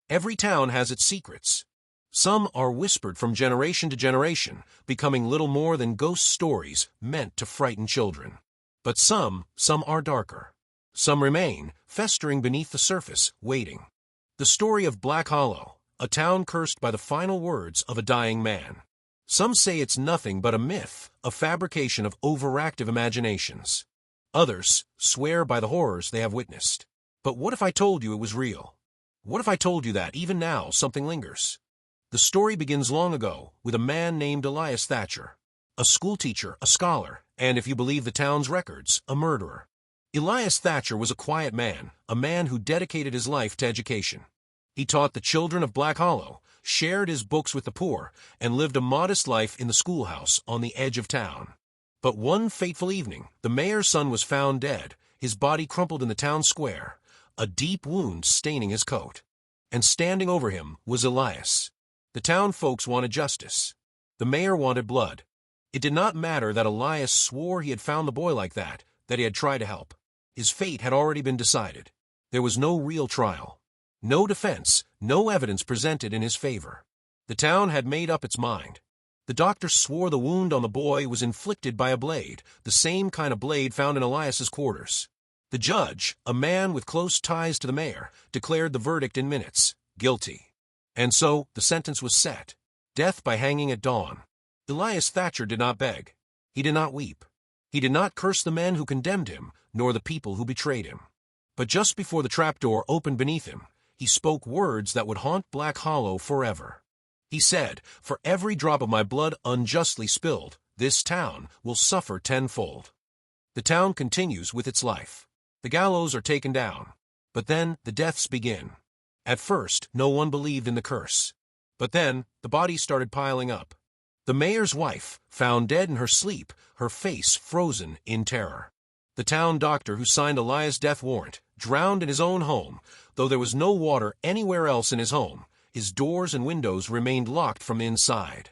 Every town has its secrets. Some are whispered from generation to generation, becoming little more than ghost stories meant to frighten children. But some are darker. Some remain, festering beneath the surface, waiting. The story of Black Hollow, a town cursed by the final words of a dying man. Some say it's nothing but a myth, a fabrication of overactive imaginations. Others swear by the horrors they have witnessed. But what if I told you it was real? What if I told you that, even now, something lingers? The story begins long ago with a man named Elias Thatcher, a schoolteacher, a scholar, and if you believe the town's records, a murderer. Elias Thatcher was a quiet man, a man who dedicated his life to education. He taught the children of Black Hollow, shared his books with the poor, and lived a modest life in the schoolhouse on the edge of town. But one fateful evening, the mayor's son was found dead, his body crumpled in the town square, a deep wound staining his coat. And standing over him was Elias. The town folks wanted justice. The mayor wanted blood. It did not matter that Elias swore he had found the boy like that he had tried to help. His fate had already been decided. There was no real trial. No defense, no evidence presented in his favor. The town had made up its mind. The doctor swore the wound on the boy was inflicted by a blade, the same kind of blade found in Elias's quarters. The judge, a man with close ties to the mayor, declared the verdict in minutes, guilty. And so the sentence was set, death by hanging at dawn. Elias Thatcher did not beg. He did not weep. He did not curse the men who condemned him, nor the people who betrayed him. But just before the trapdoor opened beneath him, he spoke words that would haunt Black Hollow forever. He said, "For every drop of my blood unjustly spilled, this town will suffer tenfold." The town continues with its life. The gallows are taken down. But then the deaths begin. At first, no one believed in the curse. But then, the bodies started piling up. The mayor's wife, found dead in her sleep, her face frozen in terror. The town doctor who signed Elias' death warrant, drowned in his own home, though there was no water anywhere else in his home. His doors and windows remained locked from inside.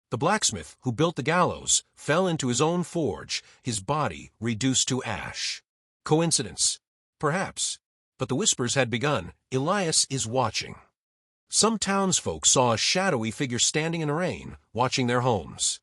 The blacksmith who built the gallows fell into his own forge, his body reduced to ash. Coincidence? Perhaps. But the whispers had begun. Elias is watching. Some townsfolk saw a shadowy figure standing in the rain, watching their homes.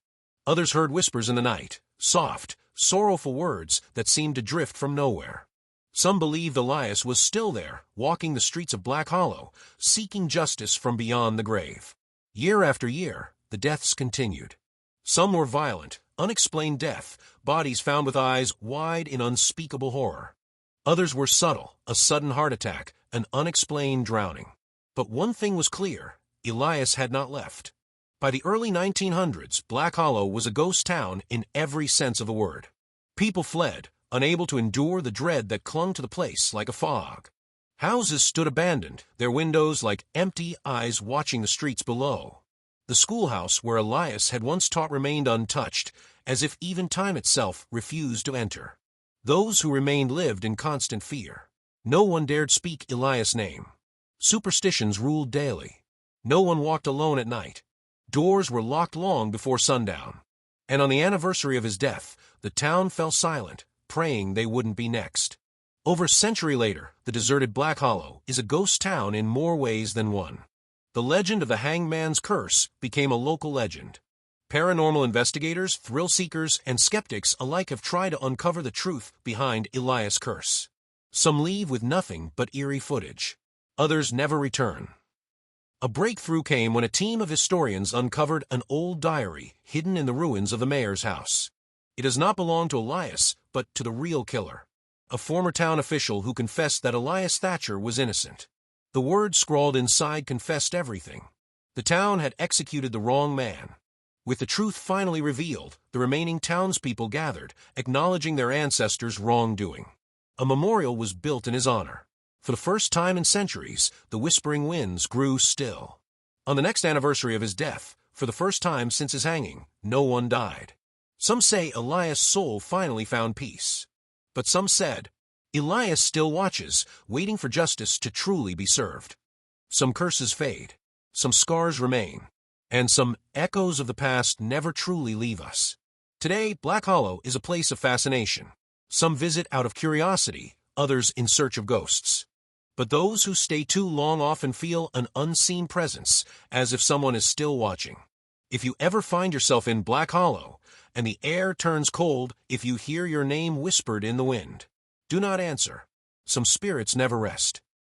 Others heard whispers in the night, soft, sorrowful words that seemed to drift from nowhere. Some believed Elias was still there, walking the streets of Black Hollow, seeking justice from beyond the grave. Year after year, the deaths continued. Some were violent, unexplained death, bodies found with eyes wide in unspeakable horror. Others were subtle, a sudden heart attack, an unexplained drowning. But one thing was clear, Elias had not left. By the early 1900s, Black Hollow was a ghost town in every sense of the word. People fled, unable to endure the dread that clung to the place like a fog. Houses stood abandoned, their windows like empty eyes watching the streets below. The schoolhouse where Elias had once taught remained untouched, as if even time itself refused to enter. Those who remained lived in constant fear. No one dared speak Elias' name. Superstitions ruled daily. No one walked alone at night. Doors were locked long before sundown. And on the anniversary of his death, the town fell silent, praying they wouldn't be next. Over a century later, the deserted Black Hollow is a ghost town in more ways than one. The legend of the hangman's curse became a local legend. Paranormal investigators, thrill seekers, and skeptics alike have tried to uncover the truth behind Elias' curse. Some leave with nothing but eerie footage. Others never return. A breakthrough came when a team of historians uncovered an old diary hidden in the ruins of the mayor's house. It does not belong to Elias, but to the real killer, a former town official who confessed that Elias Thatcher was innocent. The words scrawled inside confessed everything. The town had executed the wrong man. With the truth finally revealed, the remaining townspeople gathered, acknowledging their ancestors' wrongdoing. A memorial was built in his honor. For the first time in centuries, the whispering winds grew still. On the next anniversary of his death, for the first time since his hanging, no one died. Some say Elias' soul finally found peace. But some said, Elias still watches, waiting for justice to truly be served. Some curses fade, some scars remain, and some echoes of the past never truly leave us. Today, Black Hollow is a place of fascination. Some visit out of curiosity, others in search of ghosts. But those who stay too long often feel an unseen presence, as if someone is still watching. If you ever find yourself in Black Hollow, and the air turns cold if you hear your name whispered in the wind, do not answer. Some spirits never rest.